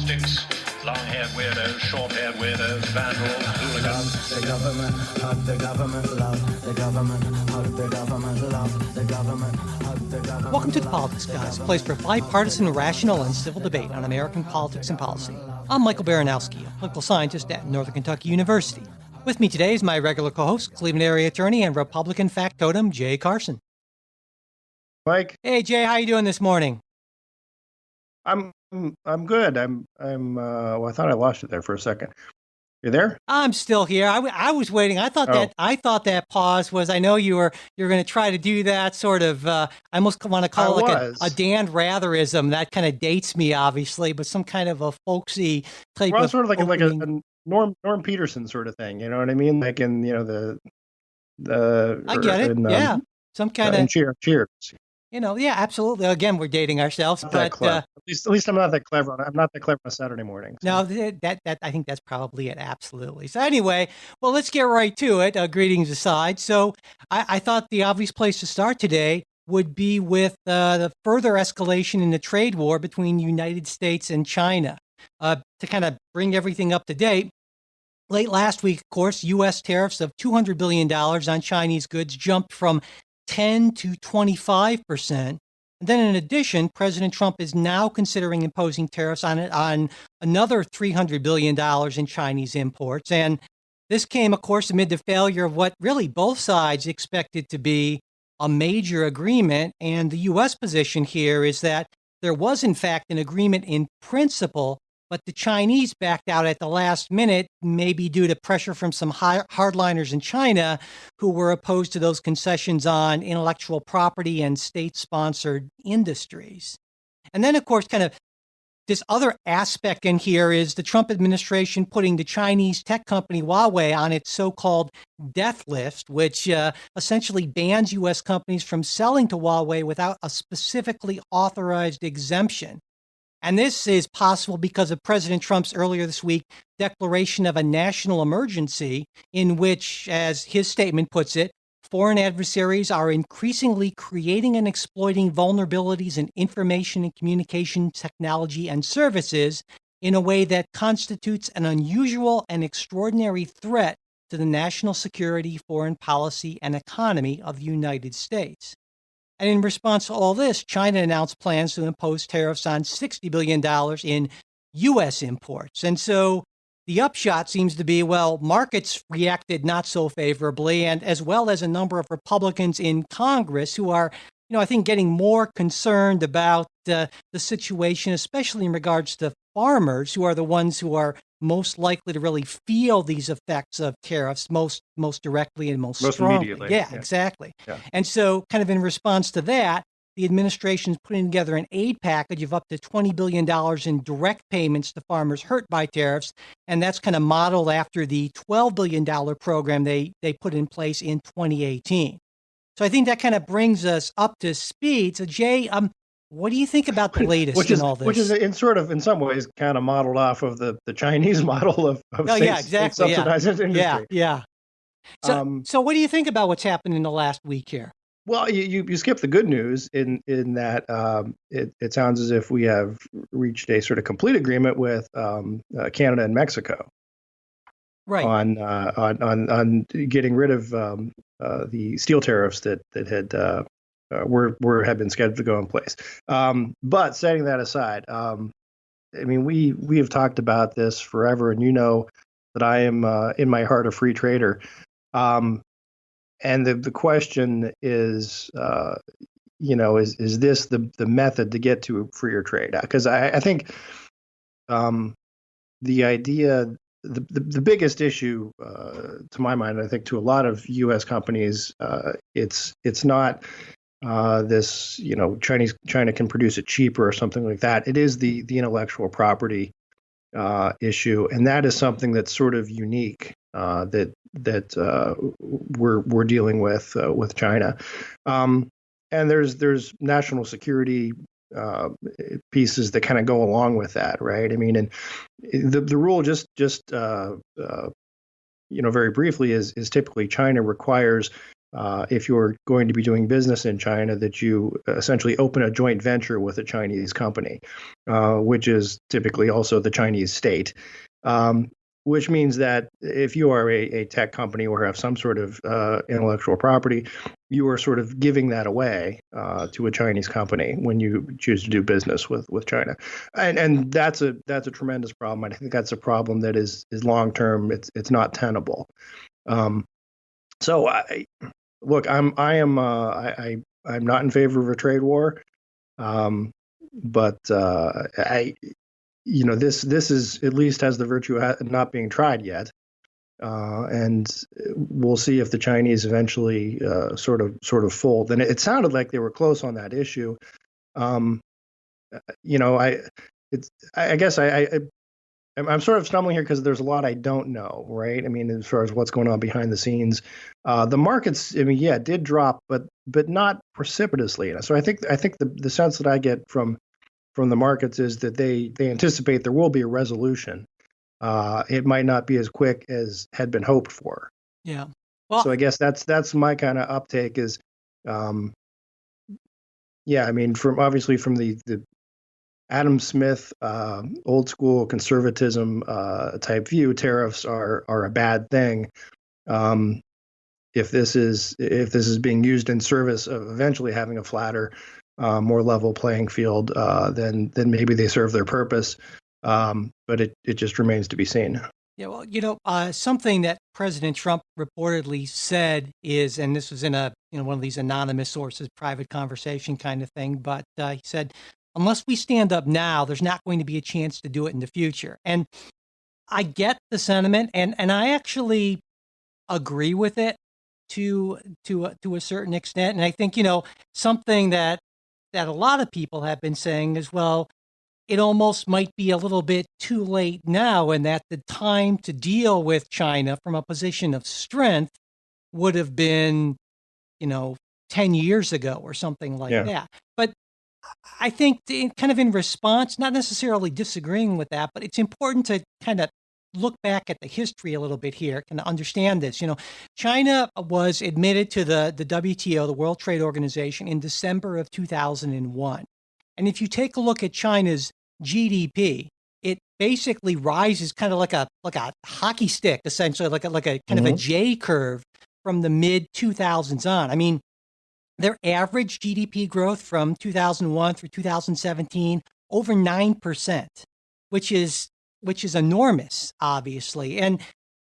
sticks, long-haired weirdos, short-haired weirdos, vandals, hooligans. The government, hug the government, love the government, hug the government, love the government, hug the government. Welcome to The Politics Guys, a place for bipartisan, rational, and civil debate on American politics and policy. I'm Michael Baranowski, a political scientist at Northern Kentucky University. With me today is my regular co-host, Cleveland area attorney and Republican factotum, Jay Carson. Mike, Hey Jay, how you doing this morning? I'm good. Well, I thought I lost it there for a second. You there? I'm still here. I was waiting. I thought that pause was. I know you're going to try to do that sort of. I almost want to call it like a Dan Ratherism. That kind of dates me, obviously, but some kind of a folksy type. Well, of sort of like opening. a Norm Peterson sort of thing. You know what I mean? Like in the. I get it. Yeah, some kind of cheers. Yeah, absolutely. Again, we're dating ourselves, Not but that clever. At least I'm not that clever. I'm not that clever on a Saturday morning. So. No, that I think that's probably it. Absolutely. So anyway, well, let's get right to it. Greetings aside. So I thought the obvious place to start today would be with the further escalation in the trade war between the United States and China. To kind of bring everything up to date, late last week, of course, U.S. tariffs of $200 billion on Chinese goods jumped from 10 to 25%. And then in addition, President Trump is now considering imposing tariffs on another $300 billion in Chinese imports. And this came, of course, amid the failure of what really both sides expected to be a major agreement. And the U.S. position here is that there was, in fact, an agreement in principle, but the Chinese backed out at the last minute, maybe due to pressure from some hardliners in China who were opposed to those concessions on intellectual property and state-sponsored industries. And then, of course, kind of this other aspect in here is the Trump administration putting the Chinese tech company Huawei on its so-called death list, which essentially bans U.S. companies from selling to Huawei without a specifically authorized exemption. And this is possible because of President Trump's earlier this week declaration of a national emergency in which, as his statement puts it, foreign adversaries are increasingly creating and exploiting vulnerabilities in information and communication technology and services in a way that constitutes an unusual and extraordinary threat to the national security, foreign policy, and economy of the United States. And in response to all this, China announced plans to impose tariffs on $60 billion in U.S. imports. And so the upshot seems to be, well, markets reacted not so favorably, and as well as a number of Republicans in Congress who are, I think, getting more concerned about the situation, especially in regards to farmers, who are the ones who are most likely to really feel these effects of tariffs most directly and most strongly. Immediately. Yeah, exactly. Yeah. And so kind of in response to that, the administration is putting together an aid package of up to $20 billion in direct payments to farmers hurt by tariffs. And that's kind of modeled after the $12 billion program they put in place in 2018. So I think that kind of brings us up to speed. So Jay, what do you think about the latest in all this? Which is in some ways kind of modeled off of the Chinese model of state-subsidized industry. Yeah. So what do you think about what's happened in the last week here? Well, you skipped the good news in that it sounds as if we have reached a sort of complete agreement with Canada and Mexico, right? On getting rid of the steel tariffs that had had been scheduled to go in place. But setting that aside, I mean, we have talked about this forever, and you know that I am in my heart a free trader. And the question is, is this the method to get to freer trade? Because I think the idea, the biggest issue to my mind, I think to a lot of U.S. companies, it's not this, China can produce it cheaper or something like that. It is the intellectual property issue, and that is something that's sort of unique that we're dealing with China. And there's national security pieces that kind of go along with that, right? I mean, and the rule just very briefly is typically China requires if you're going to be doing business in China, that you essentially open a joint venture with a Chinese company, which is typically also the Chinese state. Which means that if you are a tech company or have some sort of intellectual property, you are sort of giving that away to a Chinese company when you choose to do business with China, and that's a tremendous problem. I think that's a problem that is long term. It's not tenable. So look, I'm not in favor of a trade war, but this is at least has the virtue of not being tried yet, and we'll see if the Chinese eventually sort of fold. And it sounded like they were close on that issue. I guess I'm sort of stumbling here because there's a lot I don't know, right? I mean, as far as what's going on behind the scenes, the markets, I mean, yeah, did drop, but not precipitously. So I think the sense that I get from the markets is that they anticipate there will be a resolution. It might not be as quick as had been hoped for. Yeah. Well, so I guess that's my kind of uptake is, I mean, from the Adam Smith old school conservatism type view, tariffs are a bad thing. If this is being used in service of eventually having a flatter, more level playing field, then maybe they serve their purpose. But it just remains to be seen. Yeah, well, something that President Trump reportedly said is, and this was in one of these anonymous sources, private conversation kind of thing, but he said, unless we stand up now, there's not going to be a chance to do it in the future. And I get the sentiment, and I actually agree with it to a certain extent. And I think, something that a lot of people have been saying is, well, it almost might be a little bit too late now, and that the time to deal with China from a position of strength would have been, 10 years ago or something like that. But I think kind of in response, not necessarily disagreeing with that, but it's important to kind of look back at the history a little bit here, kind of understand this. China was admitted to the WTO, the World Trade Organization, in December of 2001. And if you take a look at China's GDP, it basically rises kind of like a hockey stick, essentially, like a kind of a J curve from the mid 2000s on. I mean, their average GDP growth from 2001 through 2017 over 9%, which is enormous, obviously. And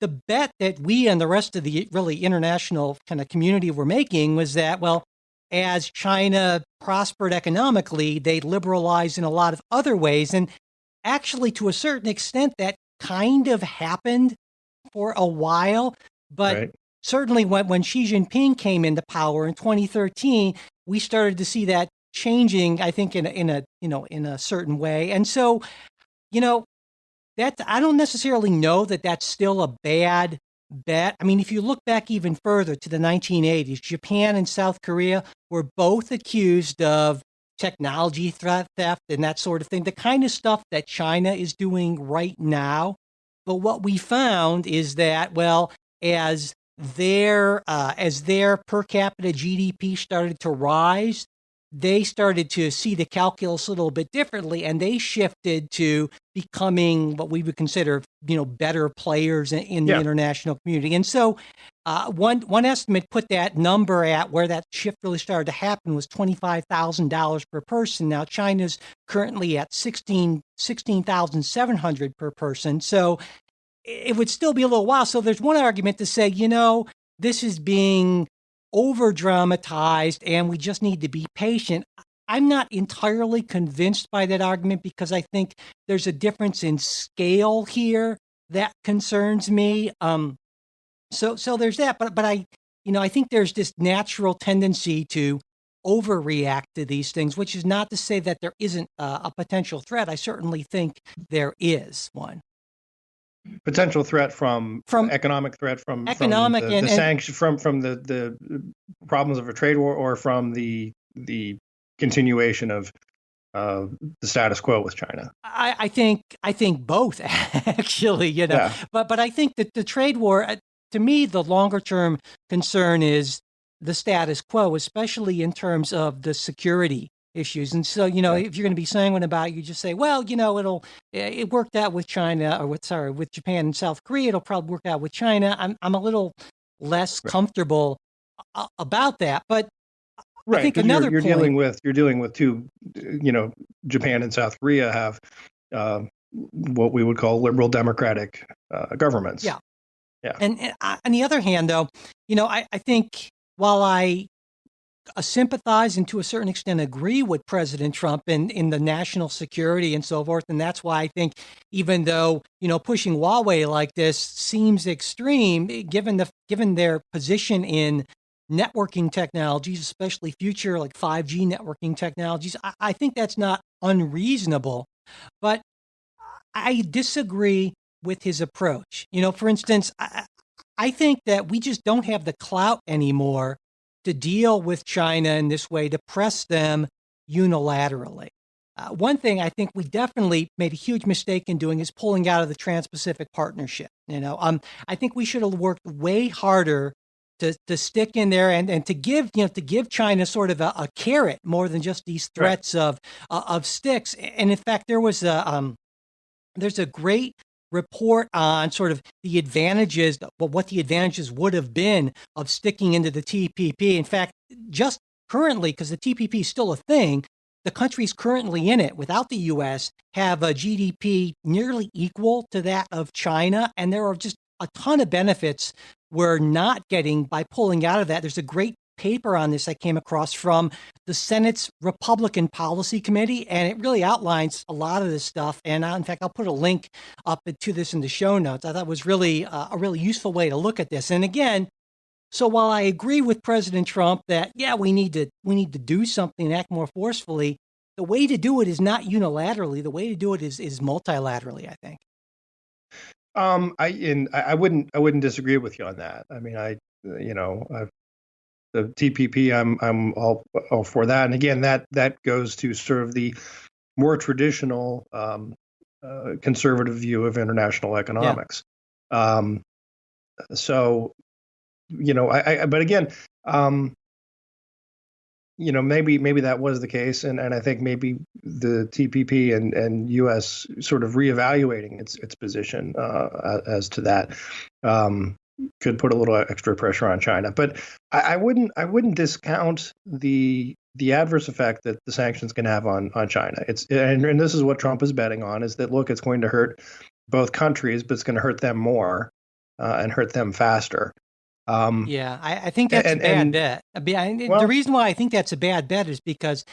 the bet that we and the rest of the really international kind of community were making was that, well, as China prospered economically, they liberalized in a lot of other ways. And actually, to a certain extent, that kind of happened for a while. But certainly when Xi Jinping came into power in 2013, we started to see that changing, I think, in a certain way. And so, that I don't necessarily know that that's still a bad bet. I mean, if you look back even further to the 1980s, Japan and South Korea were both accused of technology theft and that sort of thing, the kind of stuff that China is doing right now. But what we found is that, well, as their per capita GDP started to rise, they started to see the calculus a little bit differently, and they shifted to becoming what we would consider, better players in the international community. And so one estimate put that number at where that shift really started to happen was $25,000 per person. Now China's currently at $16,700 per person. So it would still be a little while. So there's one argument to say, this is being over dramatized and we just need to be patient. I'm not entirely convinced by that argument because I think there's a difference in scale here that concerns me. So there's that, but I think there's this natural tendency to overreact to these things, which is not to say that there isn't a potential threat. I certainly think there is one. Potential threat from economic threat from economic from the sanction from the problems of a trade war, or from the continuation of the status quo with China. I think both actually, but I think that the trade war, to me, the longer term concern is the status quo, especially in terms of the security issues. And so, if you're going to be sanguine about it, you just say, well, it worked out with China with Japan and South Korea. It'll probably work out with China. I'm a little less comfortable about that. But right, I think you're point, dealing with two, Japan and South Korea have what we would call liberal democratic governments. Yeah. Yeah. And on the other hand, though, I think while I sympathize and to a certain extent agree with President Trump in the national security and so forth, and that's why I think even though pushing Huawei like this seems extreme, given their position in networking technologies, especially future like 5G networking technologies, I think that's not unreasonable. But I disagree with his approach. For instance, I think that we just don't have the clout anymore to deal with China in this way, to press them unilaterally. One thing I think we definitely made a huge mistake in doing is pulling out of the Trans-Pacific Partnership. I think we should have worked way harder to stick in there and to give China sort of a carrot more than just these threats of sticks. And in fact, there's a great report on sort of the advantages, what the advantages would have been of sticking into the TPP. In fact, just currently, because the TPP is still a thing, the countries currently in it without the U.S. have a GDP nearly equal to that of China. And there are just a ton of benefits we're not getting by pulling out of that. There's a great paper on this I came across from the Senate's Republican Policy Committee, and it really outlines a lot of this stuff. And in fact, I'll put a link up to this in the show notes. I thought it was really a really useful way to look at this. And again, so while I agree with President Trump that, we need to do something and act more forcefully, the way to do it is not unilaterally. The way to do it is multilaterally, I think. I wouldn't disagree with you on that. I mean, the TPP, I'm all for that. And again, that goes to sort of the more traditional conservative view of international economics. Yeah. But again, maybe that was the case, and I think maybe the TPP and U.S. sort of reevaluating its position as to that could put a little extra pressure on China. But I wouldn't discount the adverse effect that the sanctions can have on China. And this is what Trump is betting on, is that, look, it's going to hurt both countries, but it's going to hurt them more and hurt them faster. I think that's a bad bet. The reason why I think that's a bad bet is because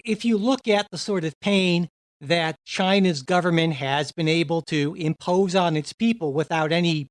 if you look at the sort of pain that China's government has been able to impose on its people without any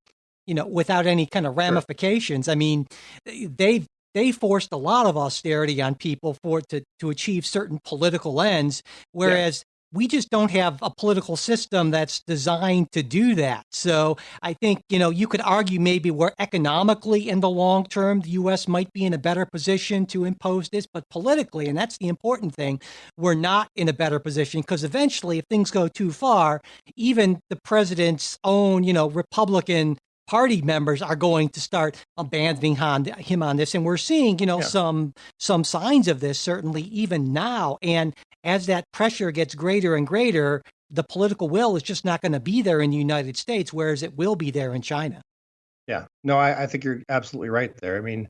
kind of ramifications. Sure. I mean, they forced a lot of austerity on people to achieve certain political ends, whereas we just don't have a political system that's designed to do that. So I think, you could argue maybe we're economically in the long term, the U.S. might be in a better position to impose this, but politically, and that's the important thing, we're not in a better position, because eventually if things go too far, even the president's own, Republican Party members are going to start abandoning him on this. And we're seeing, some signs of this, certainly even now. And as that pressure gets greater and greater, the political will is just not going to be there in the United States, whereas it will be there in China. Yeah, no, I think you're absolutely right there. I mean,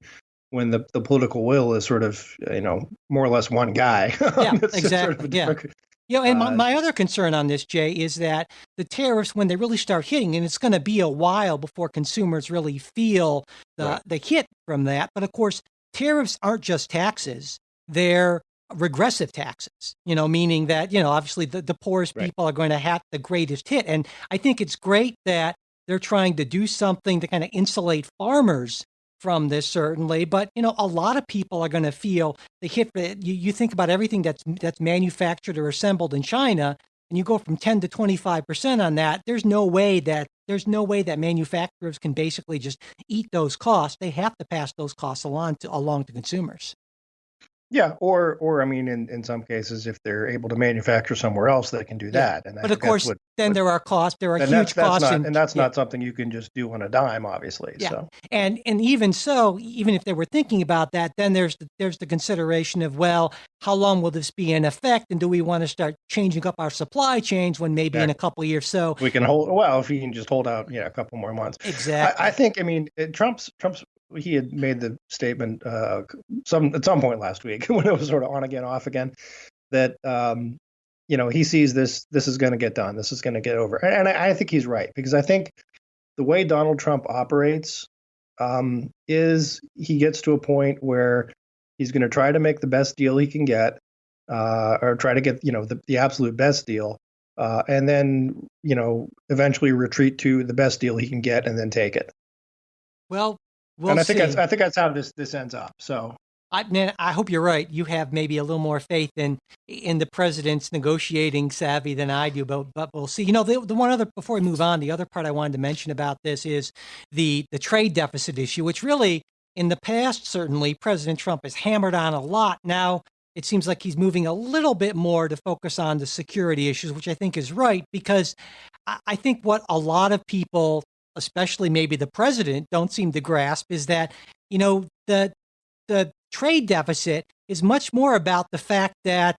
when the political will is sort of, more or less one guy. Yeah, exactly. And my other concern on this, Jay, is that the tariffs, when they really start hitting, and it's going to be a while before consumers really feel the hit from that. But of course, tariffs aren't just taxes. They're regressive taxes, meaning that, obviously the poorest people are going to have the greatest hit. And I think it's great that they're trying to do something to kind of insulate farmers from this, certainly, but a lot of people are going to feel the hit. You think about everything that's manufactured or assembled in China, and you go from 10 to 25% on that. There's no way that manufacturers can basically just eat those costs. They have to pass those costs along to consumers. Yeah, or I mean, in some cases, if they're able to manufacture somewhere else, they can do Yeah. that. And I But of think that's course, then there are costs. There are and huge that's costs not in and that's yeah. not something you can just do on a dime, obviously. Yeah, So and even so, even if they were thinking about that, then there's the consideration of, well, how long will this be in effect, and do we want to start changing up our supply chains when maybe in a couple of years? So we can hold well if he can just hold out, a couple more months. exactly, I think. I mean, Trump's he had made the statement at some point last week when it was sort of on again, off again, that he sees this is going to get done, this is going to get over, and I think he's right, because I think the way Donald Trump operates is he gets to a point where he's going to try to make the best deal he can get, or try to get the absolute best deal, and then eventually retreat to the best deal he can get and then take it. well, we'll And I see. think that's how this ends up. So I hope you're right. You have maybe a little more faith in the president's negotiating savvy than I do, but we'll see. The one other, before we move on, the other part I wanted to mention about this is the trade deficit issue, which really, in the past, certainly President Trump has hammered on a lot. Now it seems like he's moving a little bit more to focus on the security issues, which I think is right, because I think what a lot of people, especially maybe the president, don't seem to grasp is that the trade deficit is much more about the fact that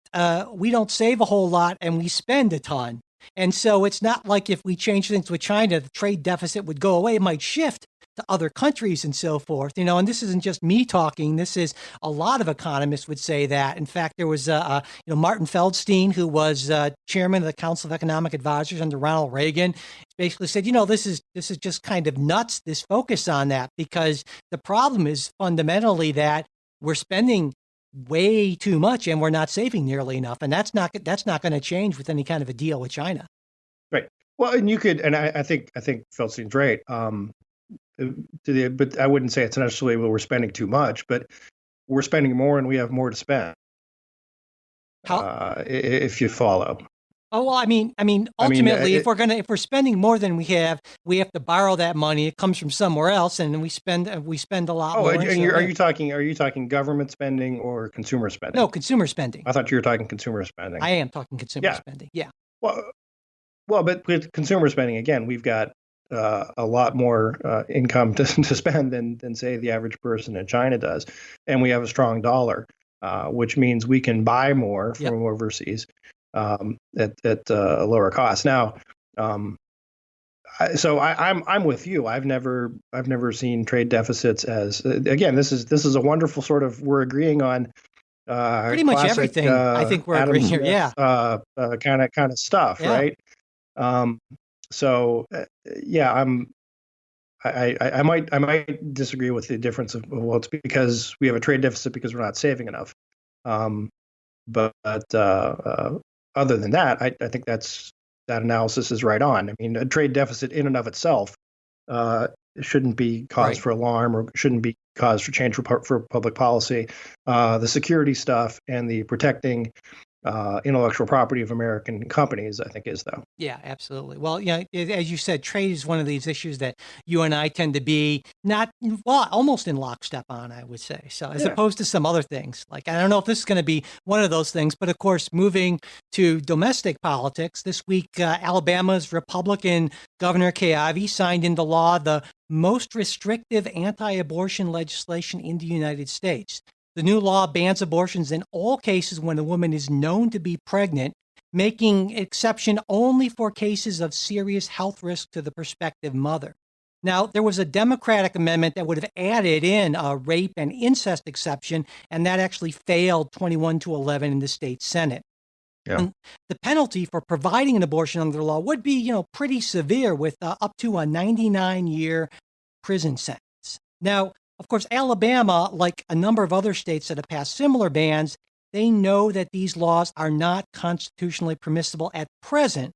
we don't save a whole lot and we spend a ton. And so it's not like if we change things with China, the trade deficit would go away. It might shift to other countries and so forth. And this isn't just me talking. This is a lot of economists would say that. In fact, there was Martin Feldstein, who was chairman of the Council of Economic Advisors under Ronald Reagan, basically said, this is just kind of nuts, this focus on that, because the problem is fundamentally that we're spending way too much and we're not saving nearly enough, and that's not going to change with any kind of a deal with China. Right. Well, and you could, and I think Feldstein's right. But I wouldn't say it's necessarily we're spending too much, but we're spending more and we have more to spend. If you follow. Oh, well, I mean, ultimately, if we're spending more than we have to borrow that money. It comes from somewhere else, and we spend a lot more. And are you talking government spending or consumer spending? No, consumer spending. I thought you were talking consumer spending. I am talking consumer spending. Yeah. Well, but with consumer spending, again, we've got a lot more income to spend than say the average person in China does, and we have a strong dollar, which means we can buy more from overseas at a lower cost. Now, so I'm with you. I've never seen trade deficits as, again, this is a wonderful sort of, we're agreeing on pretty much everything. I think we're agreeing here. Yeah, kind of stuff, right? So I might disagree with the difference of, well, it's because we have a trade deficit because we're not saving enough. But other than that, I think that analysis is right on. I mean, a trade deficit in and of itself shouldn't be cause for alarm, or shouldn't be cause for change for public policy. The security stuff and the protecting intellectual property of American companies, I think, is, though. Yeah, absolutely. Well, as you said, trade is one of these issues that you and I tend to be almost in lockstep on, I would say. So as opposed to some other things, like, I don't know if this is going to be one of those things, but of course, moving to domestic politics, this week, Alabama's Republican Governor Kay Ivey signed into law the most restrictive anti-abortion legislation in the United States. The new law bans abortions in all cases when a woman is known to be pregnant, making exception only for cases of serious health risk to the prospective mother. Now, there was a Democratic amendment that would have added in a rape and incest exception, and that actually failed 21-11 in the state Senate. Yeah. And the penalty for providing an abortion under the law would be, pretty severe, with up to a 99-year prison sentence. Now, of course, Alabama, like a number of other states that have passed similar bans, they know that these laws are not constitutionally permissible at present,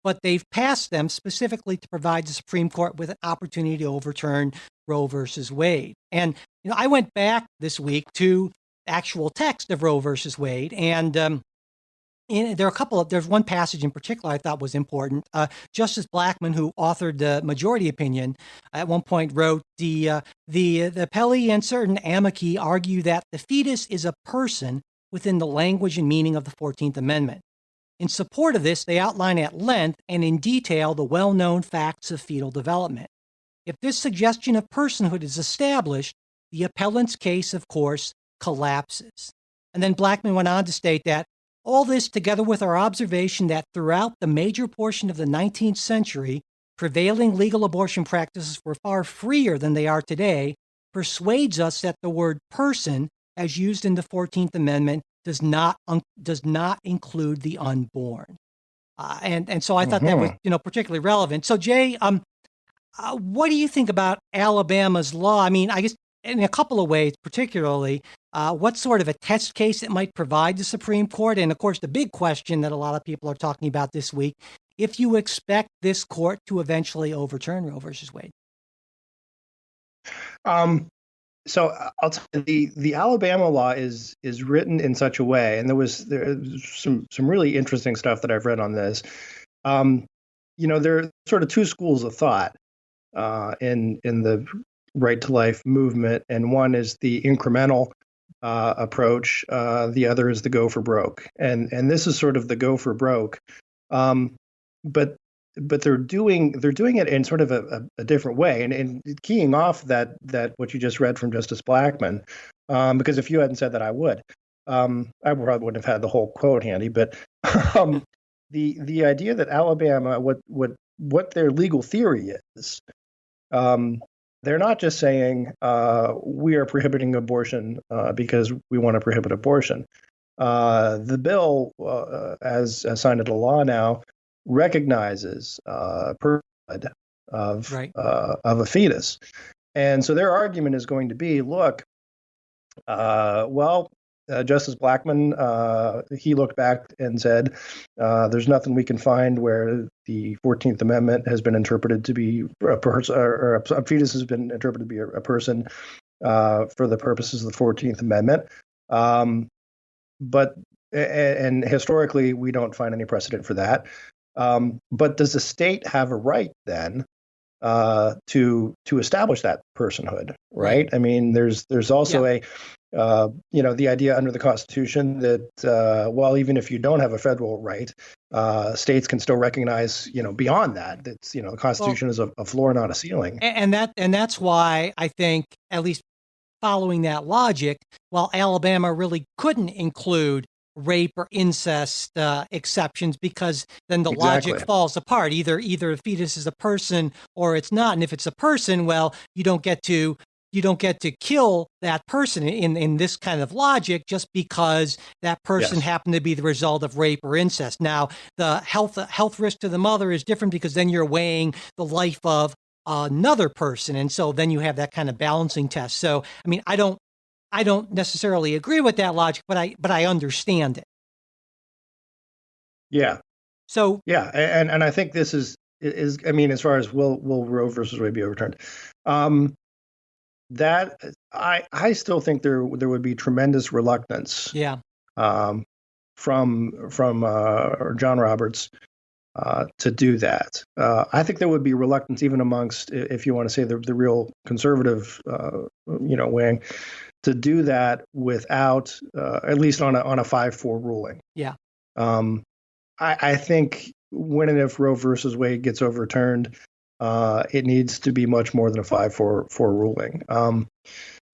but they've passed them specifically to provide the Supreme Court with an opportunity to overturn Roe versus Wade. And, I went back this week to actual text of Roe versus Wade, and there's one passage in particular I thought was important. Justice Blackmun, who authored the majority opinion, at one point wrote, the appellee and certain amici argue that the fetus is a person within the language and meaning of the 14th Amendment. In support of this, they outline at length and in detail the well-known facts of fetal development. If this suggestion of personhood is established, the appellant's case, of course, collapses. And then Blackmun went on to state that all this, together with our observation that throughout the major portion of the 19th century, prevailing legal abortion practices were far freer than they are today, persuades us that the word person, as used in the 14th Amendment, does not include the unborn. And so I thought that was particularly relevant. So Jay, what do you think about Alabama's law? I mean, I guess in a couple of ways, particularly, what sort of a test case it might provide the Supreme Court? And of course, the big question that a lot of people are talking about this week, if you expect this court to eventually overturn Roe versus Wade. So I'll tell you, the Alabama law is written in such a way, and there's some really interesting stuff that I've read on this. There are sort of two schools of thought in the right to life movement, and one is the incremental approach. The other is the go for broke, and this is sort of the go for broke, but they're doing it in sort of a different way, and keying off that what you just read from Justice Blackmun, because if you hadn't said that, I would. I probably wouldn't have had the whole quote handy, but the idea that Alabama, what their legal theory is, they're not just saying we are prohibiting abortion because we want to prohibit abortion. The bill, as signed into law now, recognizes personhood of a fetus, and so their argument is going to be, look, Justice Blackmun, he looked back and said, there's nothing we can find where the 14th Amendment has been interpreted to be a person, or a fetus has been interpreted to be a person for the purposes of the 14th Amendment. But historically, we don't find any precedent for that. But does the state have a right then to establish that personhood, right? I mean, there's also the idea under the Constitution that even if you don't have a federal right, states can still recognize beyond that. That's the Constitution is a floor, not a ceiling. And that's why I think, at least following that logic, while Alabama really couldn't include rape or incest exceptions, because then the logic falls apart. Either a fetus is a person or it's not, and if it's a person, well, you don't get to kill that person in this kind of logic just because that person happened to be the result of rape or incest. Now, the health risk to the mother is different because then you're weighing the life of another person, and so then you have that kind of balancing test. So, I mean, I don't necessarily agree with that logic, but I understand it. Yeah. So and I think this is I mean, as far as will Roe versus Wade be overturned, that I still think there would be tremendous reluctance. Yeah. From John Roberts to do that. I think there would be reluctance even amongst, if you want to say the real conservative wing, to do that without at least on a 5-4 ruling. Yeah. I think when and if Roe versus Wade gets overturned, it needs to be much more than a 5-4 ruling.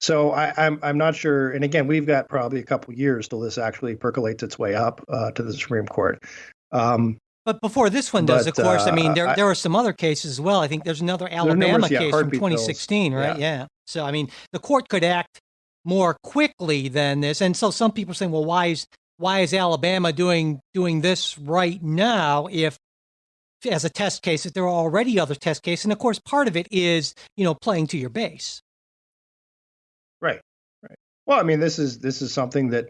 So I'm not sure. And again, we've got probably a couple years till this actually percolates its way up to the Supreme Court. But before this one does, of course, I mean, there are some other cases as well. I think there's another Alabama case from 2016, bills. Right? Yeah. So, I mean, the court could act more quickly than this. And so some people are saying, well, why is Alabama doing this right now if, as a test case, if there are already other test cases? And of course, part of it is, playing to your base. Right. Well, I mean, this is something that,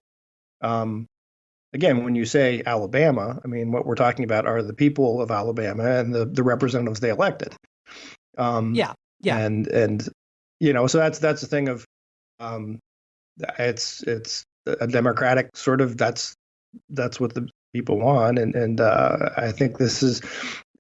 again, when you say Alabama, I mean, what we're talking about are the people of Alabama and the representatives they elected. Yeah. And so that's the thing of, it's a democratic sort of, that's what the people want, and I think this is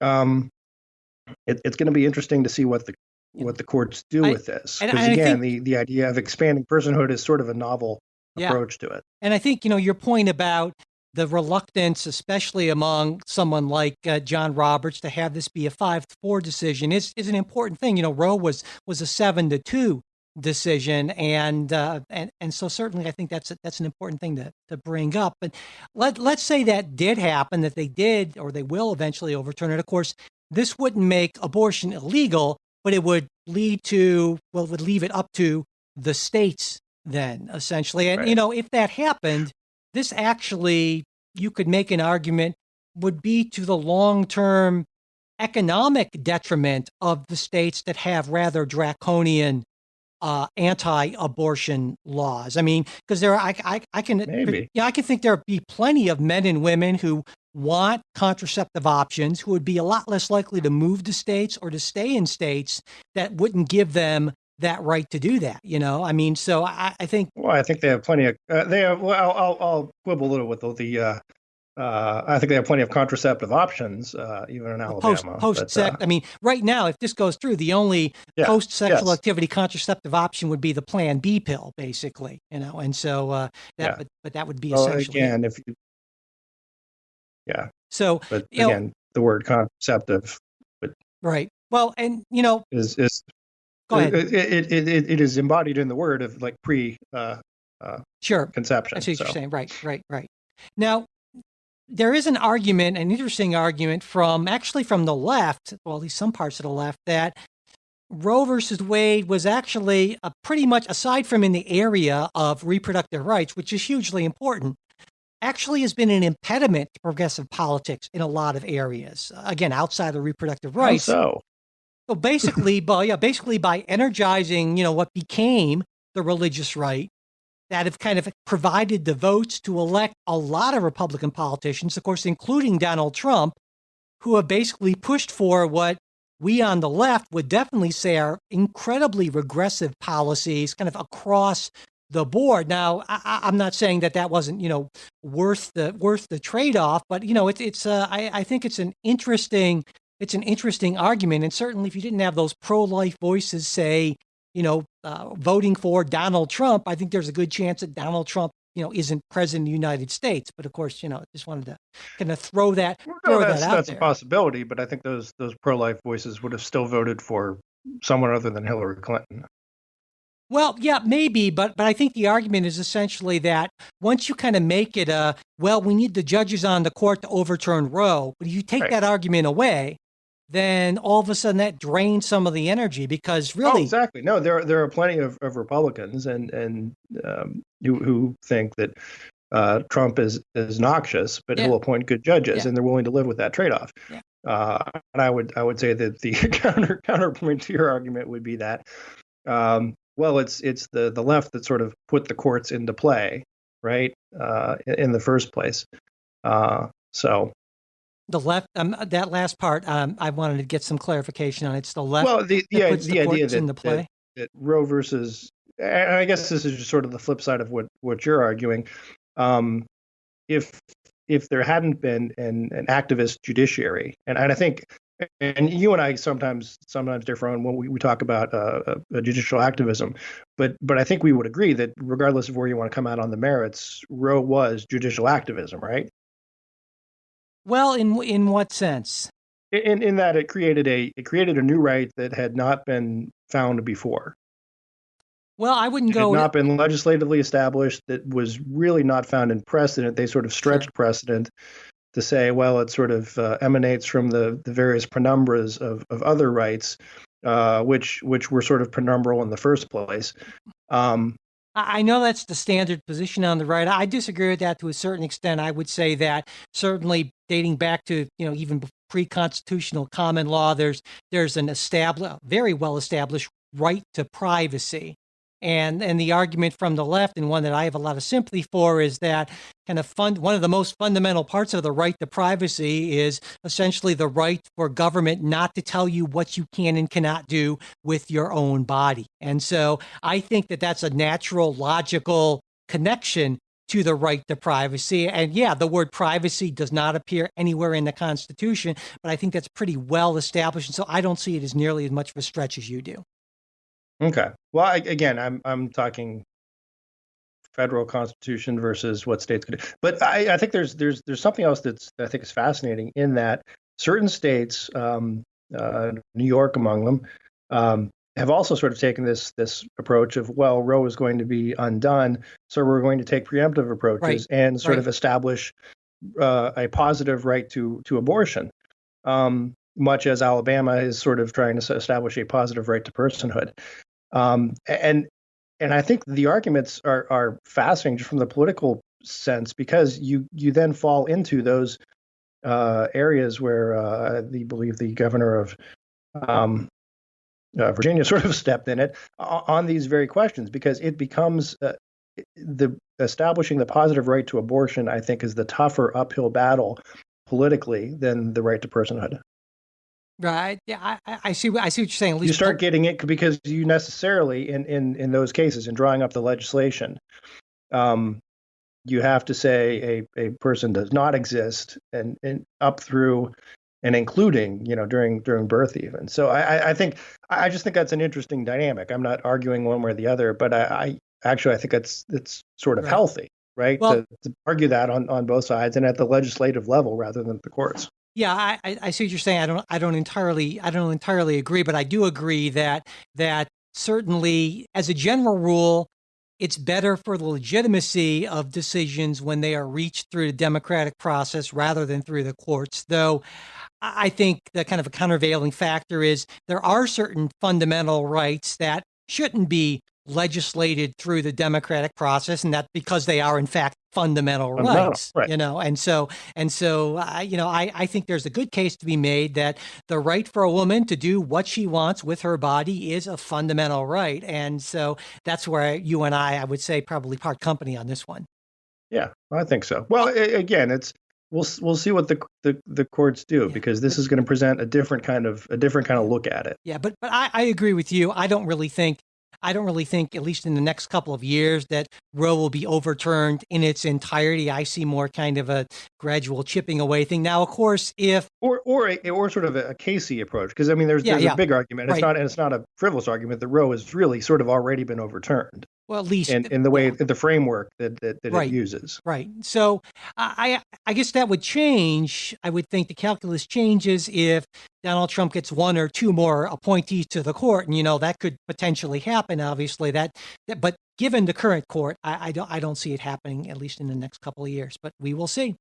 it's going to be interesting to see what the courts do with this, because again, the idea of expanding personhood is sort of a novel approach to it. And I think your point about the reluctance, especially among someone like John Roberts, to have this be a 5-4 decision is an important thing. Roe was a 7-2 decision, and so certainly I think that's an important thing to bring up. But let's say that did happen, that they did or they will eventually overturn it. Of course, this wouldn't make abortion illegal, but it would lead to, well, it would leave it up to the states then, essentially. And, right. If that happened, this actually, you could make an argument, would be to the long-term economic detriment of the states that have rather draconian anti-abortion laws. I mean, because I can maybe, I can think there'd be plenty of men and women who want contraceptive options who would be a lot less likely to move to states or to stay in states that wouldn't give them that right to do that. I mean, so I think. Well, I think they have plenty of. They have. Well, I'll quibble a little with the. I think they have plenty of contraceptive options, even in Alabama. Post-sex. I mean, right now, if this goes through, the only post-sexual activity contraceptive option would be the Plan B pill, basically. And so but that would be essentially. Again, if you. Yeah. So, but again, the word contraceptive. But right. Well, and is. Go ahead. It is embodied in the word of like sure conception. That's what you're saying. Right. Now, there is an interesting argument from the left, well, at least some parts of the left, that Roe versus Wade was actually pretty much, aside from in the area of reproductive rights, which is hugely important, actually has been an impediment to progressive politics in a lot of areas. Again, outside of reproductive rights. How so? So basically, by energizing, what became the religious right, that have kind of provided the votes to elect a lot of Republican politicians, of course, including Donald Trump, who have basically pushed for what we on the left would definitely say are incredibly regressive policies, kind of across the board. Now, I'm not saying that wasn't, worth the trade-off, but I think it's an interesting argument. And certainly if you didn't have those pro-life voices say, voting for Donald Trump, I think there's a good chance that Donald Trump, isn't president of the United States. But of course, just wanted to kind of throw that out there. That's a possibility, but I think those pro-life voices would have still voted for someone other than Hillary Clinton. Well, yeah, maybe, but I think the argument is essentially that once you kind of make it we need the judges on the court to overturn Roe, but if you take that argument away, then all of a sudden that drains some of the energy, because really. Oh, exactly. No, there are plenty of Republicans and who think that Trump is noxious, but he'll appoint good judges, and they're willing to live with that trade-off. Yeah. And I would say that the counterpoint to your argument would be that. Well, it's the left that sort of put the courts into play, right? In the first place. So the left, that last part, I wanted to get some clarification on. It's the left. Well, the idea that Roe versus, and I guess this is just sort of the flip side of what you're arguing. If there hadn't been an activist judiciary, and I think. And you and I sometimes differ on when we talk about judicial activism, but I think we would agree that regardless of where you want to come out on the merits, Roe was judicial activism, right? Well, in what sense? In that it created a new right that had not been found before. Well, I wouldn't go. It had not been legislatively established. That was really not found in precedent. They sort of stretched precedent to say, well, it sort of emanates from the various penumbras of other rights, which were sort of penumbral in the first place. I know that's the standard position on the right. I disagree with that to a certain extent. I would say that certainly dating back to even pre-constitutional common law, there's an very well established right to privacy. And the argument from the left, and one that I have a lot of sympathy for, is that kind of one of the most fundamental parts of the right to privacy is essentially the right for government not to tell you what you can and cannot do with your own body. And so I think that that's a natural, logical connection to the right to privacy. And yeah, the word privacy does not appear anywhere in the Constitution, but I think that's pretty well established. And so I don't see it as nearly as much of a stretch as you do. Okay. Well, again, I'm talking federal constitution versus what states could do. But I think there's something else that I think is fascinating in that certain states, New York among them, have also sort of taken this approach of, well, Roe is going to be undone, so we're going to take preemptive approaches and sort of establish a positive right to abortion, much as Alabama is sort of trying to establish a positive right to personhood. And I think the arguments are fascinating just from the political sense, because you then fall into those areas where I believe the governor of Virginia sort of stepped in it on these very questions, because it becomes the establishing the positive right to abortion, I think, is the tougher uphill battle politically than the right to personhood. Right. Yeah, I see what you're saying. At least you start getting it because you necessarily, in those cases, in drawing up the legislation, you have to say a person does not exist, and up through and including, during birth even. So I just think that's an interesting dynamic. I'm not arguing one way or the other, but I think it's sort of healthy, right? Well, to argue that on both sides and at the legislative level rather than the courts. Yeah, I see what you're saying. I don't entirely agree, but I do agree that certainly, as a general rule, it's better for the legitimacy of decisions when they are reached through the democratic process rather than through the courts. Though I think the kind of a countervailing factor is there are certain fundamental rights that shouldn't be legislated through the democratic process, and that because they are in fact fundamental rights, right. And so I think there's a good case to be made that the right for a woman to do what she wants with her body is a fundamental right. And so that's where you and I would say probably part company on this one. Yeah, I think so. Well, again, we'll see what the courts do, because this is going to present a different kind of look at it. Yeah, but I agree with you. I don't really think, at least in the next couple of years, that Roe will be overturned in its entirety. I see more kind of a gradual chipping away thing. Now, of course, if or sort of a Casey approach, because I mean, there's a big argument. It's not a frivolous argument that Roe has really sort of already been overturned. Well, at least in the way, the framework that it uses. Right. So I guess that would change. I would think the calculus changes if Donald Trump gets one or two more appointees to the court, and that could potentially happen. Obviously, but given the current court, I don't see it happening, at least in the next couple of years. But we will see.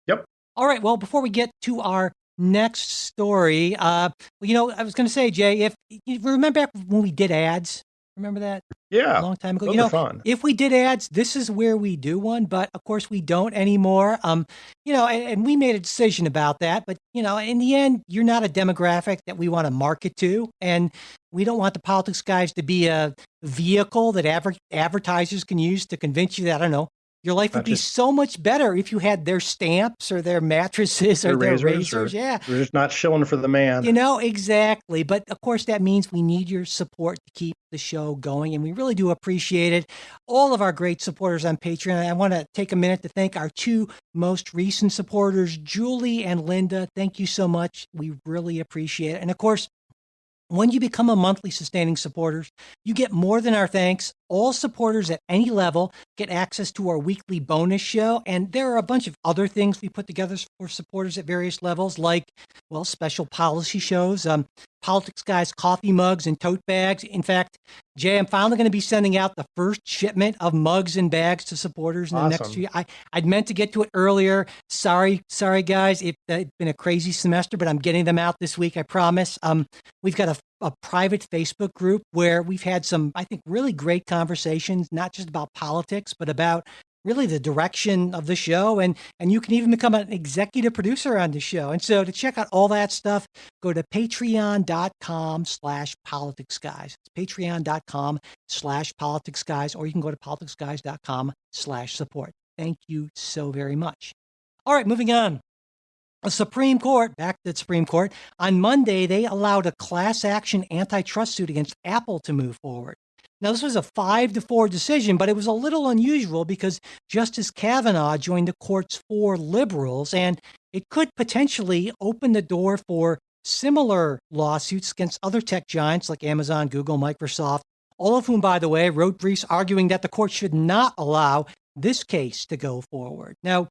Yep. All right. Well, before we get to our next story, I was going to say, Jay, if you remember back when we did ads. Remember that? Yeah. A long time ago. Those are fun. If we did ads, this is where we do one, but of course we don't anymore. And we made a decision about that, but in the end, you're not a demographic that we want to market to. And we don't want the politics guys to be a vehicle that advertisers can use to convince you that, I don't know, your life would be so much better if you had their stamps or their mattresses or their razors. Yeah. We're just not shilling for the man. Exactly. But of course, that means we need your support to keep the show going. And we really do appreciate it. All of our great supporters on Patreon. I want to take a minute to thank our two most recent supporters, Julie and Linda. Thank you so much. We really appreciate it. And of course, when you become a monthly sustaining supporter, you get more than our thanks. All supporters at any level get access to our weekly bonus show. And there are a bunch of other things we put together for supporters at various levels, like, special policy shows, Politics Guys coffee mugs and tote bags. In fact, Jay, I'm finally going to be sending out the first shipment of mugs and bags to supporters in the next few. I'd meant to get to it earlier. Sorry, guys. It's been a crazy semester, but I'm getting them out this week, I promise. We've got a private Facebook group where we've had some, I think, really great conversations, not just about politics, but about really the direction of the show. And you can even become an executive producer on the show. And so to check out all that stuff, go to patreon.com/politicsguys. It's patreon.com/politicsguys, or you can go to politicsguys.com/support. Thank you so very much. All right, moving on. Back to the Supreme Court. On Monday, they allowed a class action antitrust suit against Apple to move forward. Now, this was a 5-4 decision, but it was a little unusual because Justice Kavanaugh joined the court's 4 liberals, and it could potentially open the door for similar lawsuits against other tech giants like Amazon, Google, Microsoft, all of whom, by the way, wrote briefs arguing that the court should not allow this case to go forward. Now,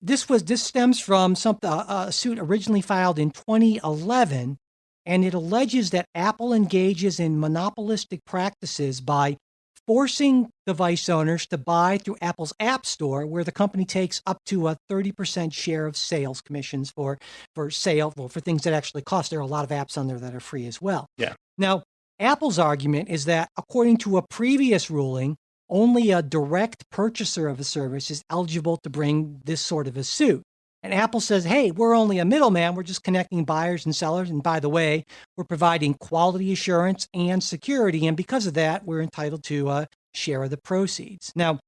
this stems from a suit originally filed in 2011, and it alleges that Apple engages in monopolistic practices by forcing device owners to buy through Apple's App Store, where the company takes up to a 30% share of sales commissions for things that actually cost. There are a lot of apps on there that are free as well. Yeah. Now, Apple's argument is that, according to a previous ruling, only a direct purchaser of a service is eligible to bring this sort of a suit. And Apple says, hey, we're only a middleman. We're just connecting buyers and sellers. And by the way, we're providing quality assurance and security. And because of that, we're entitled to a share of the proceeds. Now,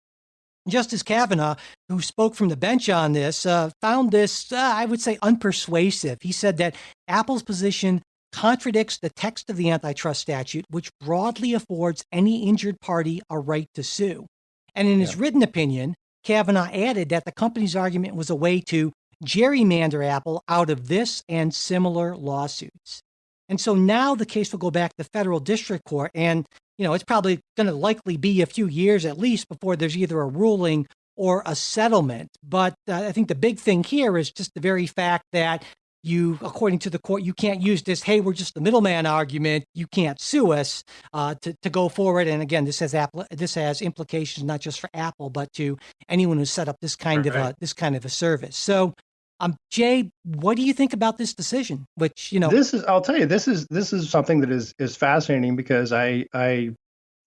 Justice Kavanaugh, who spoke from the bench on this, found this, I would say, unpersuasive. He said that Apple's position contradicts the text of the antitrust statute, which broadly affords any injured party a right to sue. And in his written opinion, Kavanaugh added that the company's argument was a way to gerrymander Apple out of this and similar lawsuits. And so now the case will go back to federal district court, and it's probably going to likely be a few years at least before there's either a ruling or a settlement. But I think the big thing here is just the very fact that according to the court, you can't use this, hey, we're just the middleman argument, you can't sue us, to go forward. And again, this has implications not just for Apple, but to anyone who set up this kind of a service. So, Jay, what do you think about this decision? Which, I'll tell you, this is something that is fascinating because I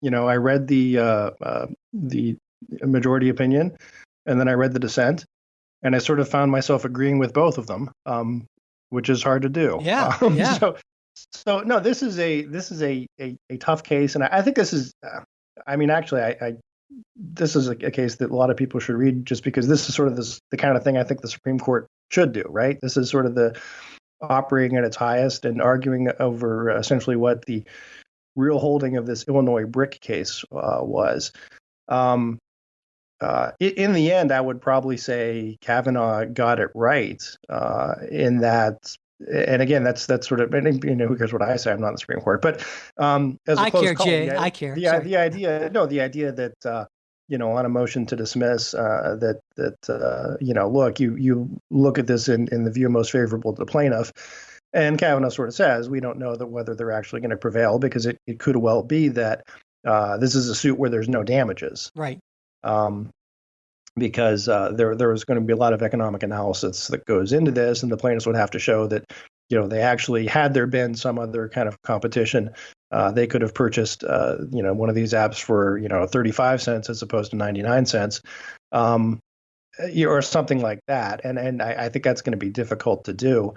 read the majority opinion, and then I read the dissent, and I sort of found myself agreeing with both of them, which is hard to do. Yeah. So no, this is a tough case, and I think this is. This is a case that a lot of people should read, just because this is sort of the kind of thing I think the Supreme Court should do. Right? This is sort of the operating at its highest and arguing over essentially what the real holding of this Illinois brick case was. In the end, I would probably say Kavanaugh got it right in that. And again, that's sort of, who cares what I say? I'm not in the Supreme Court, but as a I close care, call, Jay. I care. The idea that on a motion to dismiss, look, you look at this in the view most favorable to the plaintiff, and Kavanaugh sort of says we don't know whether they're actually going to prevail, because it could well be that this is a suit where there's no damages, right? Because there was going to be a lot of economic analysis that goes into this, and the plaintiffs would have to show that, they actually, had there been some other kind of competition, they could have purchased, one of these apps for, 35 cents as opposed to 99 cents, or something like that. And I think that's going to be difficult to do.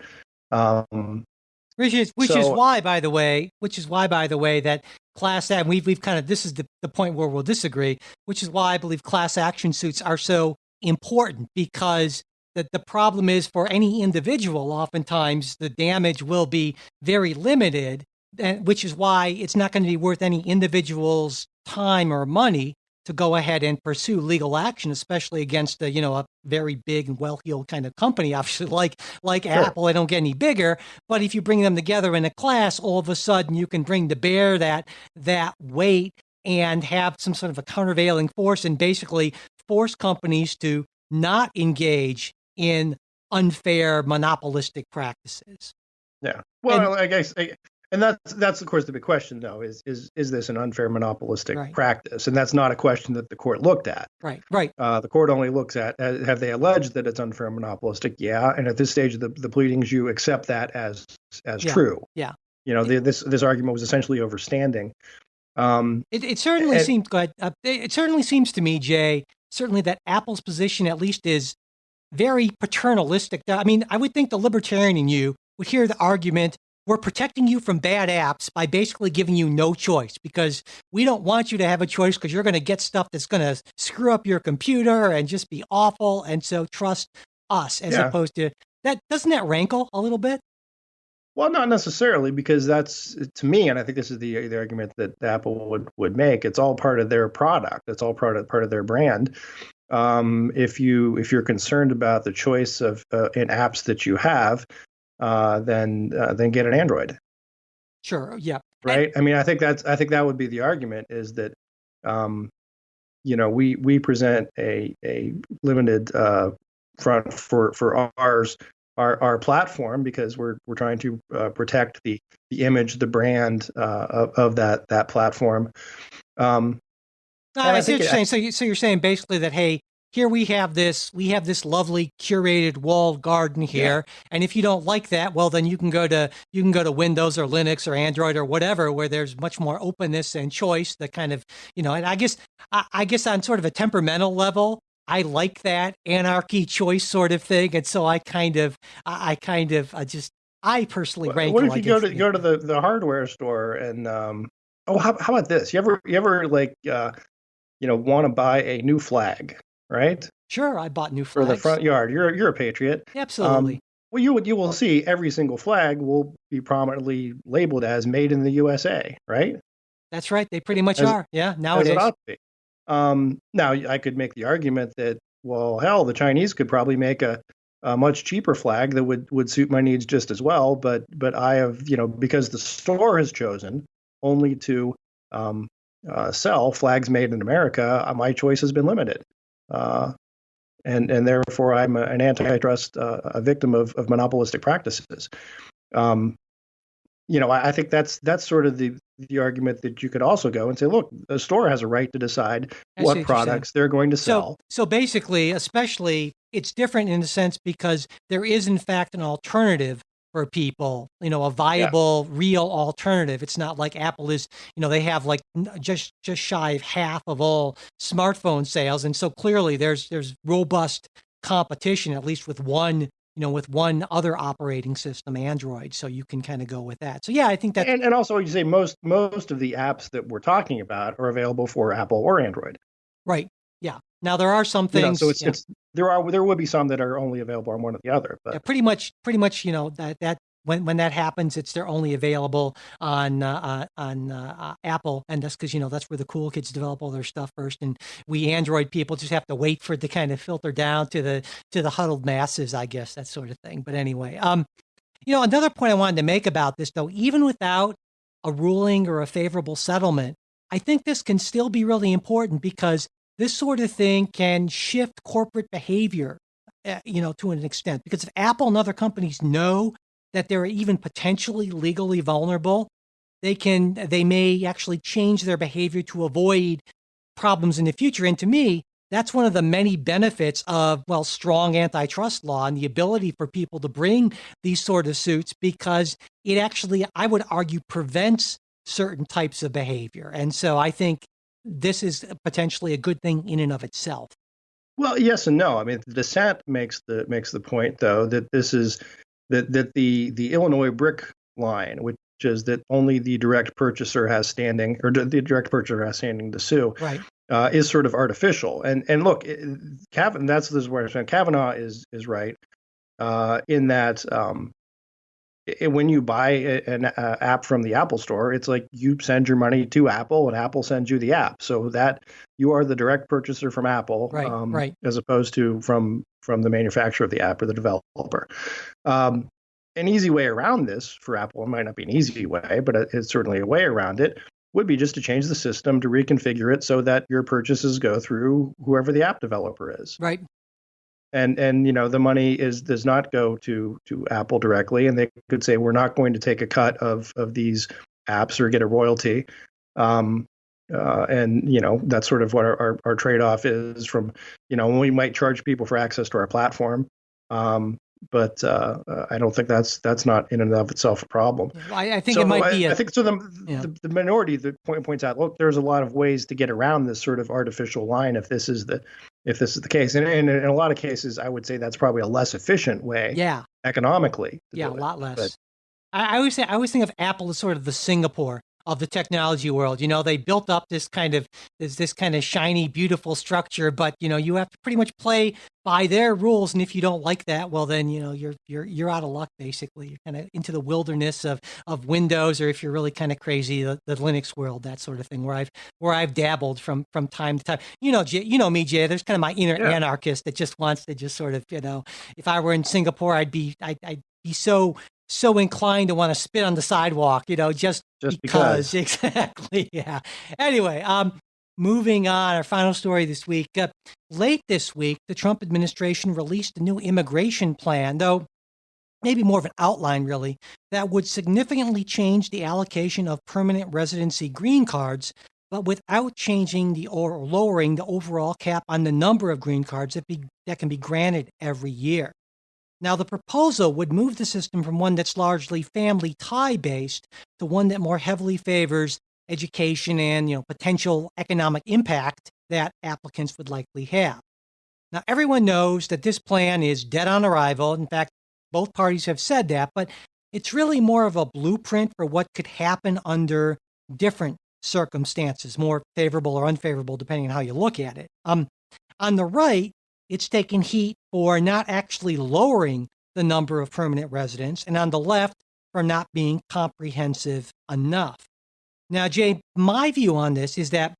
Which is why, by the way, that class act, we've kind of, this is the point where we'll disagree, which is why I believe class action suits are so important, because the problem is, for any individual, oftentimes the damage will be very limited, which is why it's not going to be worth any individual's time or money to go ahead and pursue legal action, especially against a very big and well-heeled kind of company, obviously like Sure. Apple. They don't get any bigger, but if you bring them together in a class, all of a sudden you can bring to bear that weight and have some sort of a countervailing force, and basically force companies to not engage in unfair monopolistic practices. Yeah. Well, I guess. And that's of course the big question, though, is this an unfair monopolistic practice? And that's not a question that the court looked at. Right. The court only looks at, have they alleged that it's unfair monopolistic? Yeah. And at this stage of the pleadings, you accept that as true. Yeah. This argument was essentially overstanding. It certainly seems good. It certainly seems to me, Jay, certainly that Apple's position at least is very paternalistic. I mean, I would think the libertarian in you would hear the argument, we're protecting you from bad apps by basically giving you no choice, because we don't want you to have a choice, because you're going to get stuff that's going to screw up your computer and just be awful. And so trust us, as opposed to that. Doesn't that rankle a little bit? Well, not necessarily, because that's to me, and I think this is the argument that Apple would make. It's all part of their product. It's all part of their brand. If you're concerned about the choice of in apps that you have, then get an Android. Sure. Yeah. Right. I mean, I think that would be the argument is that, um, we present a limited front for our platform because we're trying to protect the image, the brand of that platform. I see what you're saying. So you're saying basically that, hey, here we have this lovely curated walled garden here, and if you don't like that, well, then you can go to Windows or Linux or Android or whatever, where there's much more openness and choice. That kind of, and I guess on sort of a temperamental level, I like that anarchy choice sort of thing, and so I personally rank. What if you go to the hardware store and how about this? You ever like want to buy a new flag, right? Sure, I bought new flags for the front yard. You're a patriot. Absolutely. Well, you will see every single flag will be prominently labeled as "Made in the USA," right? That's right. They pretty much are. Yeah, nowadays. As it ought to be. Now, I could make the argument that, well, hell, the Chinese could probably make a much cheaper flag that would suit my needs just as well. But I have, because the store has chosen only to sell flags made in America, my choice has been limited. And therefore, I'm an antitrust, a victim of monopolistic practices. I think that's sort of the argument that you could also go and say, look, the store has a right to decide what products they're going to sell. So basically, especially, it's different in a sense because there is, in fact, an alternative for people, a viable, real alternative. It's not like Apple is, they have like just shy of half of all smartphone sales. And so clearly there's robust competition, at least with one other operating system, Android. So you can kind of go with that. So yeah, I think that. And also you say most of the apps that we're talking about are available for Apple or Android. Right. Yeah. Now there are some things. So there will be some that are only available on one or the other. But yeah, pretty much, that when that happens, they're only available on Apple, and that's because that's where the cool kids develop all their stuff first, and we Android people just have to wait for it to kind of filter down to the huddled masses, I guess, that sort of thing. But anyway, another point I wanted to make about this, though, even without a ruling or a favorable settlement, I think this can still be really important because this sort of thing can shift corporate behavior, to an extent. Because if Apple and other companies know that they're even potentially legally vulnerable, they may actually change their behavior to avoid problems in the future. And to me, that's one of the many benefits of, strong antitrust law and the ability for people to bring these sort of suits, because it actually, I would argue, prevents certain types of behavior. And so I think this is potentially a good thing in and of itself. Well, yes and no. I mean, the dissent makes the point, though, that this is that the Illinois brick line, which is that only the direct purchaser has standing, or the direct purchaser has standing to sue, right, is sort of artificial. And look, this is where I understand Kavanaugh is right in that. When you buy an app from the Apple Store, it's like you send your money to Apple and Apple sends you the app, so that you are the direct purchaser from Apple, right. As opposed to from the manufacturer of the app or the developer. An easy way around this for Apple, it might not be an easy way, but it's certainly a way around it, would be just to change the system, to reconfigure it so that your purchases go through whoever the app developer is. Right. And the money does not go to Apple directly, and they could say we're not going to take a cut of these apps or get a royalty, and that's sort of what our trade-off is from we might charge people for access to our platform, but I don't think that's not in and of itself a problem. I think it might be. I think so. The minority that points out, look, there's a lot of ways to get around this sort of artificial line if this is the case, and in a lot of cases, I would say that's probably a less efficient way. Yeah. Economically. A lot less. I always think of Apple as sort of the Singapore of the technology world. They built up this kind of shiny, beautiful structure, but you have to pretty much play by their rules. And if you don't like that, well, then you're out of luck. Basically, you're kind of into the wilderness of Windows, or if you're really kind of crazy, the Linux world, that sort of thing, where I've dabbled from time to time. Me, Jay. There's kind of my inner anarchist that just wants to just sort of, if I were in Singapore, I'd be so inclined to want to spit on the sidewalk, just because. Exactly. Yeah. Anyway, moving on, our final story this week. Late this week, the Trump administration released a new immigration plan, though maybe more of an outline, really, that would significantly change the allocation of permanent residency green cards, but without changing or lowering the overall cap on the number of green cards that can be granted every year. Now, the proposal would move the system from one that's largely family tie-based to one that more heavily favors education and, potential economic impact that applicants would likely have. Now, everyone knows that this plan is dead on arrival. In fact, both parties have said that, but it's really more of a blueprint for what could happen under different circumstances, more favorable or unfavorable, depending on how you look at it. On the right, it's taken heat for not actually lowering the number of permanent residents, and on the left, for not being comprehensive enough. Now, Jay, my view on this is that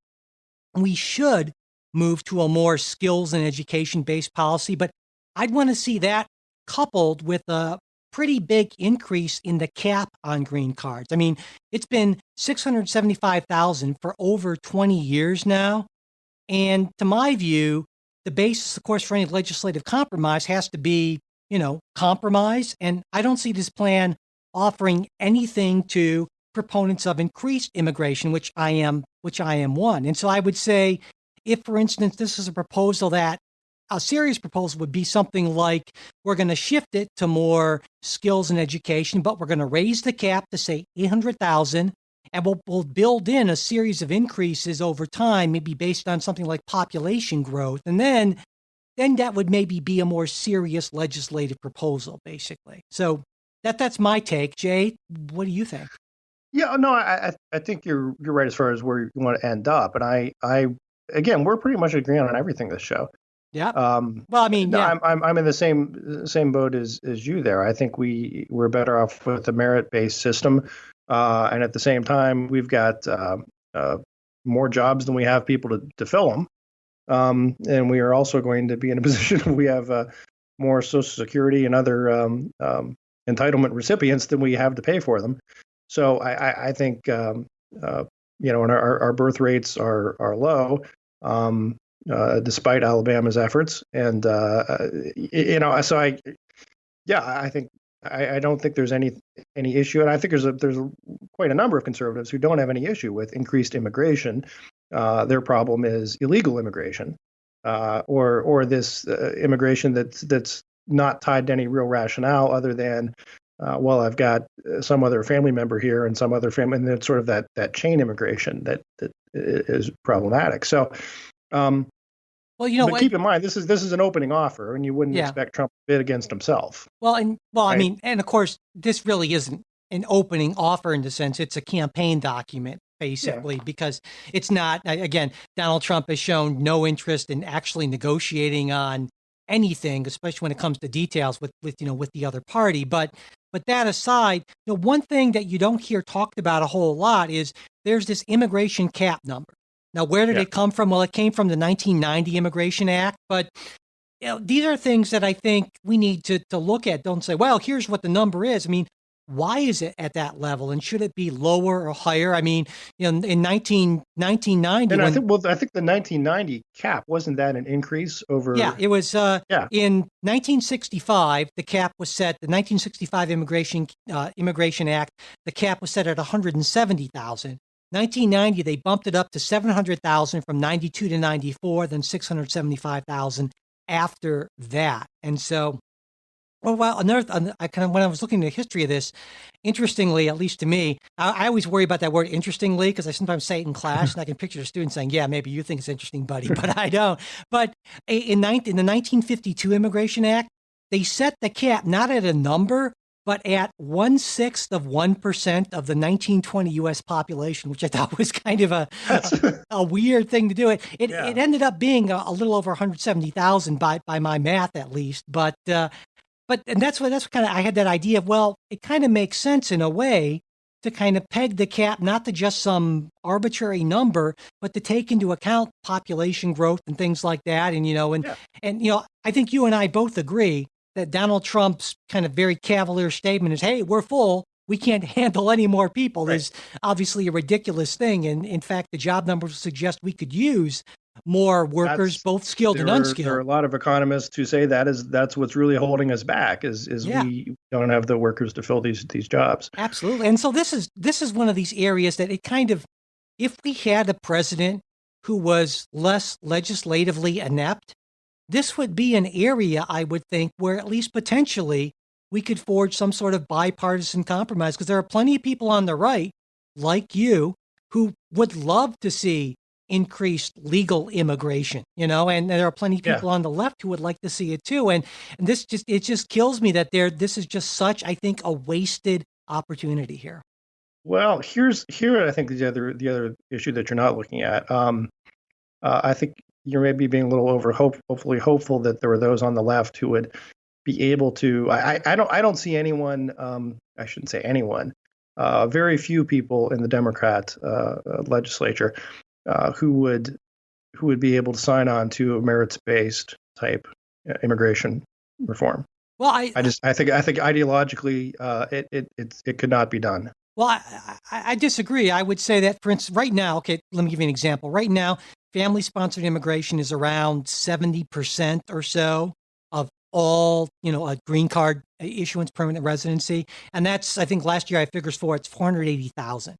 we should move to a more skills and education-based policy, but I'd want to see that coupled with a pretty big increase in the cap on green cards. I mean, it's been $675,000 for over 20 years now, and to my view, the basis, of course, for any legislative compromise has to be, compromise. And I don't see this plan offering anything to proponents of increased immigration, which I am one. And so I would say, if, for instance, this is a serious proposal would be something like, we're going to shift it to more skills and education, but we're going to raise the cap to say 800,000. And we'll build in a series of increases over time, maybe based on something like population growth. And then that would maybe be a more serious legislative proposal, basically. So that's my take. Jay, what do you think? Yeah, no, I think you're right as far as where you want to end up. And I again, we're pretty much agreeing on everything this show. Yeah. Well, I mean, yeah. I'm in the same boat as you there. I think we're better off with a merit-based system. And at the same time, we've got more jobs than we have people to fill them. And we are also going to be in a position where we have more Social Security and other entitlement recipients than we have to pay for them. So I think, and our birth rates are low, despite Alabama's efforts. And, I think I don't think there's any issue, and I think there's quite a number of conservatives who don't have any issue with increased immigration. Their problem is illegal immigration, or this immigration that's not tied to any real rationale other than, I've got some other family member here and some other family, and it's sort of that chain immigration that is problematic. So. But keep in mind, this is an opening offer, and you wouldn't expect Trump to bid against himself. Right? I mean, and of course, this really isn't an opening offer in the sense it's a campaign document, basically, because it's not. Again, Donald Trump has shown no interest in actually negotiating on anything, especially when it comes to details with the other party. But that aside, one thing that you don't hear talked about a whole lot is there's this immigration cap number. Now, where did it come from? Well, it came from the 1990 Immigration Act. But these are things that I think we need to look at. Don't say, well, here's what the number is. I mean, why is it at that level? And should it be lower or higher? I mean, in 1990. And I think the 1990 cap, wasn't that an increase over? Yeah, it was. In 1965, the cap was set. The 1965 Immigration Act, the cap was set at 170,000. 1990, they bumped it up to 700,000 from 92 to 94, then 675,000 after that. And so, when I was looking at the history of this, interestingly, at least to me, I always worry about that word interestingly, because I sometimes say it in class and I can picture the student saying, yeah, maybe you think it's interesting, buddy, but I don't. But in the 1952 Immigration Act, they set the cap not at a number, but at 1/6 of 1% of the 1920 U.S. population, which I thought was kind of a weird thing to do. It ended up being a little over 170,000 by my math, at least. But and that's kind of, I had that idea of, well, it kind of makes sense in a way to kind of peg the cap not to just some arbitrary number, but to take into account population growth and things like that. And I think you and I both agree that Donald Trump's kind of very cavalier statement is, hey, we're full. We can't handle any more people. Right. Is obviously a ridiculous thing. And in fact, the job numbers suggest we could use more workers, both skilled and unskilled. There are a lot of economists who say that's what's really holding us back is we don't have the workers to fill these jobs. Absolutely. And so this is one of these areas that it kind of, if we had a president who was less legislatively inept, this would be an area, I would think, where at least potentially we could forge some sort of bipartisan compromise, because there are plenty of people on the right, like you, who would love to see increased legal immigration, and there are plenty of people on the left who would like to see it too. And it just kills me that this is just such, I think, a wasted opportunity here. Well, here I think the other issue that you're not looking at. I think you're maybe being a little hopefully hopeful that there were those on the left who would be able to. I don't see anyone. I shouldn't say anyone. Very few people in the Democrat legislature who would be able to sign on to a merits-based type immigration reform. Well, I think ideologically it could not be done. Well, I disagree. I would say that, for instance, right now, okay, let me give you an example. Right now, family-sponsored immigration is around 70% or so of all, a green card issuance, permanent residency. And that's, I think last year I figures for it's 480,000.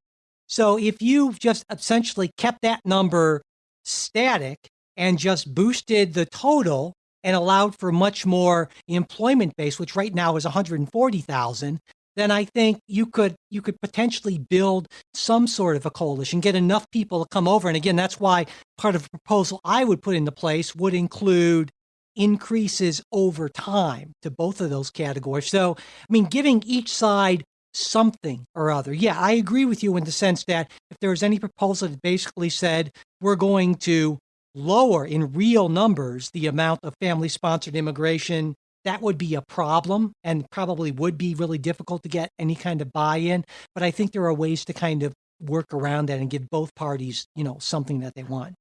So if you just essentially kept that number static and just boosted the total and allowed for much more employment base, which right now is 140,000, then I think you could potentially build some sort of a coalition, get enough people to come over. And again, that's why part of the proposal I would put into place would include increases over time to both of those categories. So, I mean, giving each side something or other. Yeah, I agree with you in the sense that if there was any proposal that basically said we're going to lower in real numbers the amount of family-sponsored immigration, that would be a problem and probably would be really difficult to get any kind of buy-in. But I think there are ways to kind of work around that and give both parties, something that they want.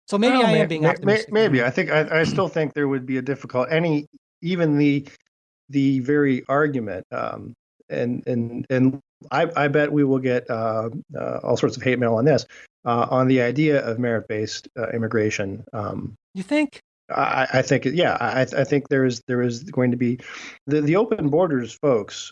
So maybe I am being optimistic. Maybe. I still think there would be a difficult, even the very argument, and I bet we will get all sorts of hate mail on this, on the idea of merit-based immigration. You think? I think, yeah. I think there is going to be the open borders folks.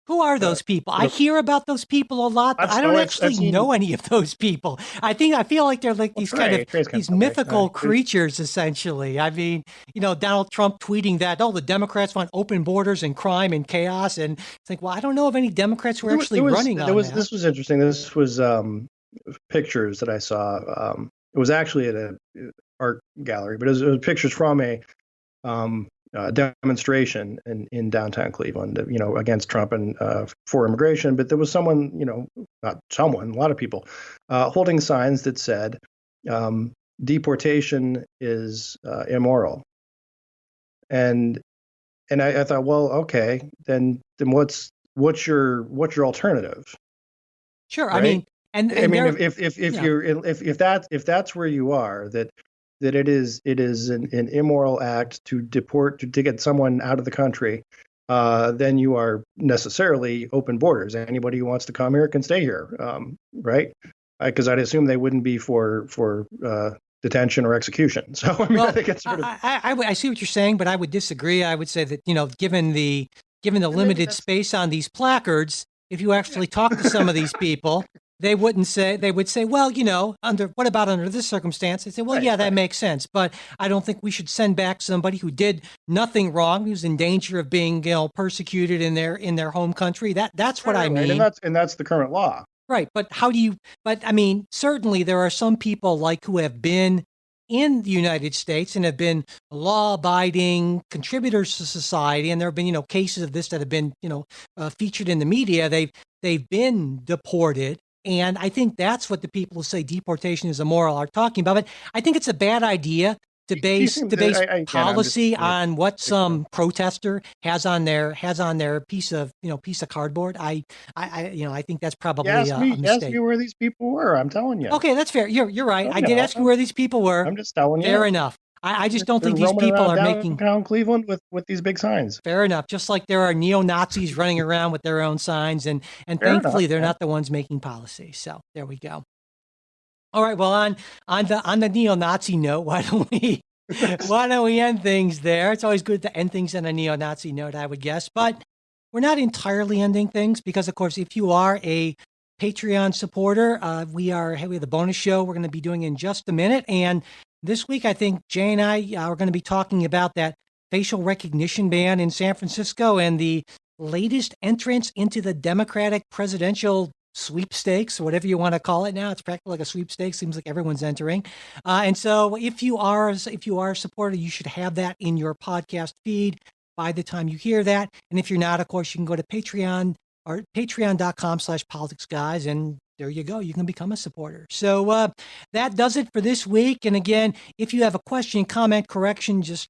Who are those people? I hear about those people a lot, but I don't actually know any of those people. I feel like they're like these these mythical creatures, essentially. I mean, Donald Trump tweeting that, the Democrats want open borders and crime and chaos. And it's like, well, I don't know of any Democrats who are actually running on that. This was interesting. This was pictures that I saw. It was actually at an art gallery, but it was pictures from a demonstration in downtown Cleveland, against Trump and for immigration. But there was someone, not someone, a lot of people, holding signs that said, deportation is immoral. And I thought, well, okay, then what's your alternative? Sure. Right? I mean, if that's where you are, that it is an immoral act to deport, to get someone out of the country, then you are necessarily open borders. Anybody who wants to come here can stay here, right? Because I'd assume they wouldn't be for detention or execution. So I think it's sort of. I see what you're saying, but I would disagree. I would say that given the limited space on these placards, if you actually talk to some of these people. They would say, well, what about under this circumstance? They say, well, that makes sense. But I don't think we should send back somebody who did nothing wrong, who's in danger of being, persecuted in their home country. That's what I mean. And that's the current law. Right. But certainly there are some people who have been in the United States and have been law-abiding contributors to society, and there have been, cases of this that have been, featured in the media. They've been deported, and I think that's what the people who say deportation is immoral are talking about. But I think it's a bad idea to base policy on what some protester has on their piece of cardboard. I think that's probably a mistake. Ask me where these people were. I'm telling you. Okay, that's fair. You're right. I did ask you where these people were. I'm just telling you. Fair enough. I just don't think these people are making downtown Cleveland with these big signs. Fair enough. Just like there are neo-Nazis running around with their own signs, and thankfully they're not the ones making policy. So there we go. All right. Well, on the neo-Nazi note, why don't we end things there? It's always good to end things on a neo-Nazi note, I would guess. But we're not entirely ending things because, of course, if you are a Patreon supporter, we have the bonus show we're going to be doing in just a minute. And this week, I think Jay and I are going to be talking about that facial recognition ban in San Francisco and the latest entrance into the Democratic presidential sweepstakes, or whatever you want to call it now. It's practically like a sweepstakes. Seems like everyone's entering. And so if you are a supporter, you should have that in your podcast feed by the time you hear that. And if you're not, of course, you can go to Patreon or patreon.com/politicsguys, and there you go. You can become a supporter. So that does it for this week. And again, if you have a question, comment, correction, just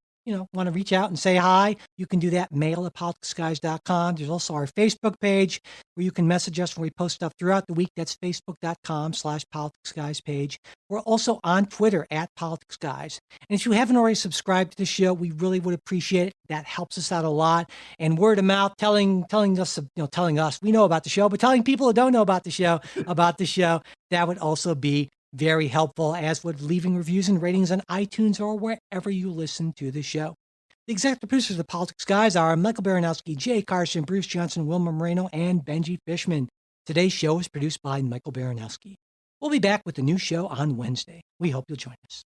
want to reach out and say hi, you can do that. mail@politicsguys.com. There's also our Facebook page where you can message us when we post stuff throughout the week. That's facebook.com/politicsguys page. We're also on Twitter @politicsguys. And if you haven't already subscribed to the show, we really would appreciate it. That helps us out a lot. And word of mouth, telling us, we know about the show, but telling people who don't know about the show, that would also be very helpful, as would leaving reviews and ratings on iTunes or wherever you listen to the show. The executive producers of the Politics Guys are Michael Baranowski, Jay Carson, Bruce Johnson, Wilma Moreno, and Benji Fishman. Today's show is produced by Michael Baranowski. We'll be back with a new show on Wednesday. We hope you'll join us.